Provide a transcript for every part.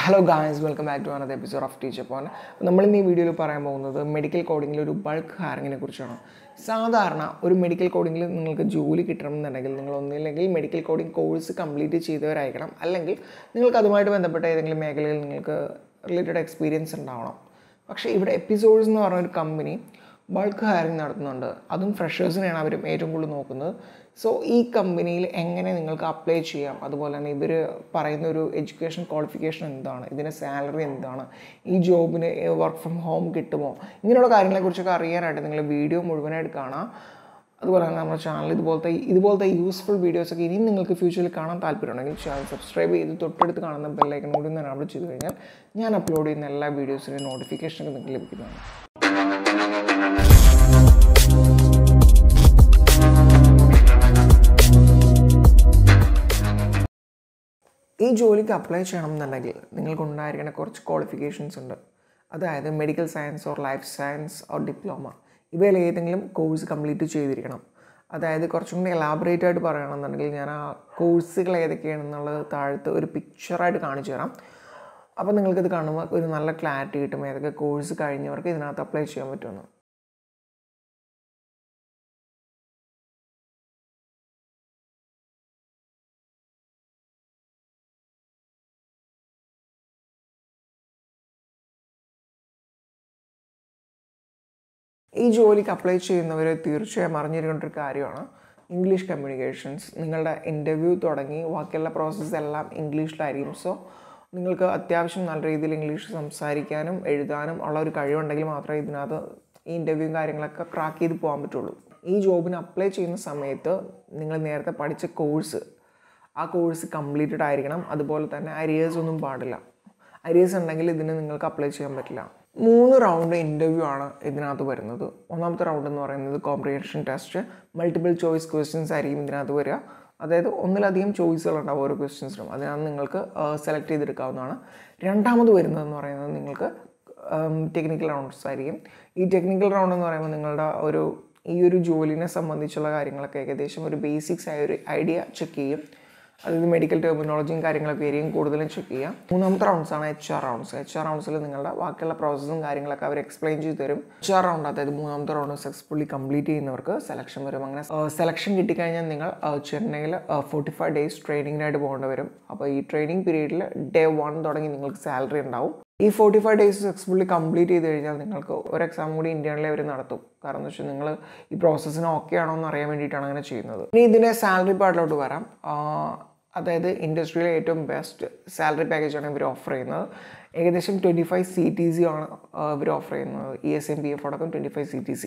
Hello guys, welcome back to another episode of Teach Upon. നമ്മൾ ഇന്ന് ഈ വീഡിയോയിൽ പറയാൻ പോകുന്നത് മെഡിക്കൽ കോഡിങ്ങിൽ ഒരു ബൾക്ക് ഹയറിങ്ങിനെ കുറിച്ചാണ്. സാധാരണ ഒരു മെഡിക്കൽ കോഡിങ്ങിൽ നിങ്ങൾക്ക് ജോലി കിട്ടണമെന്നുണ്ടെങ്കിൽ നിങ്ങൾ ഒന്നില്ലെങ്കിൽ മെഡിക്കൽ കോഡിംഗ് കോഴ്സ് കംപ്ലീറ്റ് ചെയ്തവരായിരിക്കണം, അല്ലെങ്കിൽ നിങ്ങൾക്ക് അതുമായിട്ട് ബന്ധപ്പെട്ട ഏതെങ്കിലും മേഖലയിൽ നിങ്ങൾക്ക് റിലേറ്റഡ് എക്സ്പീരിയൻസ് ഉണ്ടാവണം. പക്ഷേ ഇവിടെ എപ്പിസോഡ്സ് എന്ന് പറഞ്ഞൊരു കമ്പനി ബൾക്ക് ഹയറിംഗ് നടത്തുന്നുണ്ട്. അതും ഫ്രഷേഴ്സിനെയാണ് അവർ ഏറ്റവും കൂടുതൽ നോക്കുന്നത്. സോ ഈ കമ്പനിയിൽ എങ്ങനെ നിങ്ങൾക്ക് അപ്ലൈ ചെയ്യാം, അതുപോലെ തന്നെ ഇവർ പറയുന്ന ഒരു എഡ്യൂക്കേഷൻ ക്വാളിഫിക്കേഷൻ എന്താണ്, ഇതിൻ്റെ സാലറി എന്താണ്, ഈ ജോബിന് വർക്ക് ഫ്രം ഹോം കിട്ടുമോ, ഇങ്ങനെയുള്ള കാര്യങ്ങളെക്കുറിച്ചൊക്കെ അറിയാനായിട്ട് നിങ്ങൾ വീഡിയോ മുഴുവനായിട്ട് കാണാം. അതുപോലെ തന്നെ നമ്മുടെ ചാനൽ ഇതുപോലത്തെ യൂസ്ഫുൾ വീഡിയോസൊക്കെ ഇനിയും നിങ്ങൾക്ക് ഫ്യൂച്ചറിൽ കാണാൻ താല്പര്യമുണ്ടെങ്കിൽ ചാനൽ സബ്സ്ക്രൈബ് ചെയ്ത് തൊട്ടടുത്ത് കാണുന്ന ബെല്ലൈക്കൺ കൂടി ഒന്ന് എനേബിൾ ചെയ്ത് കഴിഞ്ഞാൽ ഞാൻ അപ്ലോഡ് ചെയ്യുന്ന എല്ലാ വീഡിയോസിൻ്റെയും നോട്ടിഫിക്കേഷനൊക്കെ നിങ്ങൾക്ക് ലഭിക്കുന്നതാണ്. ഈ ജോലിക്ക് അപ്ലൈ ചെയ്യണമെന്നുണ്ടെങ്കിൽ നിങ്ങൾക്കുണ്ടായിരിക്കുന്ന കുറച്ച് ക്വാളിഫിക്കേഷൻസ് ഉണ്ട്. അതായത് medical science or life science or diploma, ഇവയിൽ ഏതെങ്കിലും കോഴ്സ് കംപ്ലീറ്റ് ചെയ്തിരിക്കണം. അതായത് കുറച്ചും കൂടി എലാബറേറ്റ് ആയിട്ട് പറയണമെന്നുണ്ടെങ്കിൽ ഞാൻ ആ കോഴ്സുകൾ ഏതൊക്കെയാണെന്നുള്ളത് താഴത്ത് ഒരു പിക്ചറായിട്ട് കാണിച്ചു തരാം. അപ്പോൾ നിങ്ങൾക്കിത് കാണുമ്പോൾ ഒരു നല്ല ക്ലാരിറ്റി കിട്ടും ഏതൊക്കെ കോഴ്സ് കഴിഞ്ഞവർക്ക് ഇതിനകത്ത് അപ്ലൈ ചെയ്യാൻ പറ്റുമെന്ന്. ഈ ജോലിക്ക് അപ്ലൈ ചെയ്യുന്നവർ തീർച്ചയായും അറിഞ്ഞിരിക്കേണ്ട ഒരു കാര്യമാണ് ഇംഗ്ലീഷ് കമ്മ്യൂണിക്കേഷൻസ്. നിങ്ങളുടെ ഇൻ്റർവ്യൂ തുടങ്ങി ബാക്കിയുള്ള പ്രോസസ്സ് എല്ലാം ഇംഗ്ലീഷിലായിരിക്കും. സോ നിങ്ങൾക്ക് അത്യാവശ്യം നല്ല രീതിയിൽ ഇംഗ്ലീഷ് സംസാരിക്കാനും എഴുതാനും ഉള്ള ഒരു കഴിവുണ്ടെങ്കിൽ മാത്രമേ ഇതിനകത്ത് ഈ ഇൻ്റർവ്യൂ കാര്യങ്ങളൊക്കെ ക്രാക്ക് ചെയ്ത് പോകാൻ പറ്റുള്ളൂ. ഈ ജോബിന് അപ്ലൈ ചെയ്യുന്ന സമയത്ത് നിങ്ങൾ നേരത്തെ പഠിച്ച ആ കോഴ്സ് കംപ്ലീറ്റഡ് ആയിരിക്കണം. അതുപോലെ തന്നെ അരിയേഴ്സ് ഒന്നും പാടില്ല. അരിയേഴ്സ് ഉണ്ടെങ്കിൽ ഇതിന് നിങ്ങൾക്ക് അപ്ലൈ ചെയ്യാൻ പറ്റില്ല. 3 റൗണ്ട് ഇൻ്റർവ്യൂ ആണ് ഇതിനകത്ത് വരുന്നത്. ഒന്നാമത്തെ റൗണ്ട് എന്ന് പറയുന്നത് comprehension test, multiple choice questions ആയിരിക്കും ഇതിനകത്ത് വരിക. അതായത് ഒന്നിലധികം ചോയ്സുകളുണ്ടാവും ഓരോ ക്വസ്റ്റ്യൻസിനും, അതിനകത്ത് നിങ്ങൾക്ക് സെലക്ട് ചെയ്തെടുക്കാവുന്നതാണ്. രണ്ടാമത് വരുന്നതെന്ന് പറയുന്നത് നിങ്ങൾക്ക് ടെക്നിക്കൽ റൗണ്ട്സ് ആയിരിക്കും. ഈ ടെക്നിക്കൽ റൗണ്ട് എന്ന് പറയുമ്പോൾ നിങ്ങളുടെ ഈ ഒരു ജോലിനെ സംബന്ധിച്ചുള്ള കാര്യങ്ങളൊക്കെ ഏകദേശം ഒരു ബേസിക്സ് ആയ ഒരു ഐഡിയ ചെക്ക് ചെയ്യും. അതായത് മെഡിക്കൽ ടെർമിനോളജിയും കാര്യങ്ങളൊക്കെ ആയിരിക്കും കൂടുതലും ചെക്ക് ചെയ്യുക. മൂന്നാമത്തെ റൗണ്ട്സാണ് HR റൗണ്ട്സ്. HR റൗണ്ട്സിൽ നിങ്ങളുടെ ബാക്കിയുള്ള പ്രോസസ്സും കാര്യങ്ങളൊക്കെ അവർ എക്സ്പ്ലെയിൻ ചെയ്ത് തരും. HR റൗണ്ട്, അതായത് മൂന്നാമത്തെ റൗണ്ട് സക്സസ്ഫുള്ളി കംപ്ലീറ്റ് ചെയ്യുന്നവർക്ക് സെലക്ഷൻ വരും. അങ്ങനെ സെലക്ഷൻ കിട്ടിക്കഴിഞ്ഞാൽ നിങ്ങൾ ചെന്നൈയിൽ 45 ഡേയ്സ് ട്രെയിനിങ്ങിനായിട്ട് പോകേണ്ടി വരും. അപ്പോൾ ഈ ട്രെയിനിങ് പീരീഡിൽ ഡേ 1 തുടങ്ങി നിങ്ങൾക്ക് സാലറി ഉണ്ടാവും. ഈ 45 ഡേയ്സ് സക്സസ്ഫുള്ളി കംപ്ലീറ്റ് ചെയ്ത് കഴിഞ്ഞാൽ നിങ്ങൾക്ക് ഒരു എക്സാം കൂടി ഇന്ത്യയിലെ അവർ നടത്തും. കാരണം എന്ന് വെച്ചാൽ നിങ്ങൾ ഈ പ്രോസസ്സിന് ഓക്കെ ആണോ എന്ന് അറിയാൻ വേണ്ടിയിട്ടാണ് അങ്ങനെ ചെയ്യുന്നത്. ഇനി ഇതിൻ്റെ സാലറി പാർട്ടിലോട്ട് വരാം. അതായത് ഇൻഡസ്ട്രിയിലെ ഏറ്റവും ബെസ്റ്റ് സാലറി പാക്കേജാണ് ഇവർ ഓഫർ ചെയ്യുന്നത്. ഏകദേശം 25 CTC ആണ് ഇവർ ഓഫർ ചെയ്യുന്നത്. ESM PF അടക്കം 25 CTC.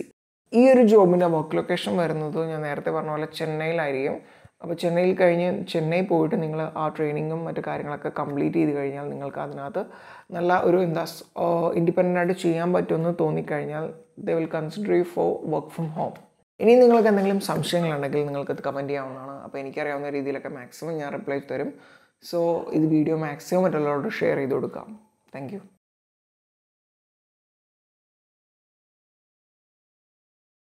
ഈ ഒരു ജോബിൻ്റെ വർക്ക് ലൊക്കേഷൻ വരുന്നത് ഞാൻ നേരത്തെ പറഞ്ഞ പോലെ ചെന്നൈയിലായിരിക്കും. അപ്പോൾ ചെന്നൈ പോയിട്ട് നിങ്ങൾ ആ ട്രെയിനിങ്ങും മറ്റു കാര്യങ്ങളൊക്കെ കംപ്ലീറ്റ് ചെയ്ത് കഴിഞ്ഞാൽ നിങ്ങൾക്ക് അതിനകത്ത് നല്ല ഒരു ഇൻഡിപെൻഡൻ്റ് ആയിട്ട് ചെയ്യാൻ പറ്റുമെന്ന് തോന്നിക്കഴിഞ്ഞാൽ they will consider you for work from home. ഇനി നിങ്ങൾക്ക് എന്തെങ്കിലും സംശയങ്ങളുണ്ടെങ്കിൽ നിങ്ങൾക്കത് കമൻറ്റ് ചെയ്യാവുന്നതാണ്. അപ്പോൾ എനിക്കറിയാവുന്ന രീതിയിലൊക്കെ മാക്സിമം ഞാൻ റിപ്ലൈ തരും. സോ ഇത് വീഡിയോ മാക്സിമം മറ്റുള്ളവരോട് ഷെയർ ചെയ്ത് കൊടുക്കാം. Thank you.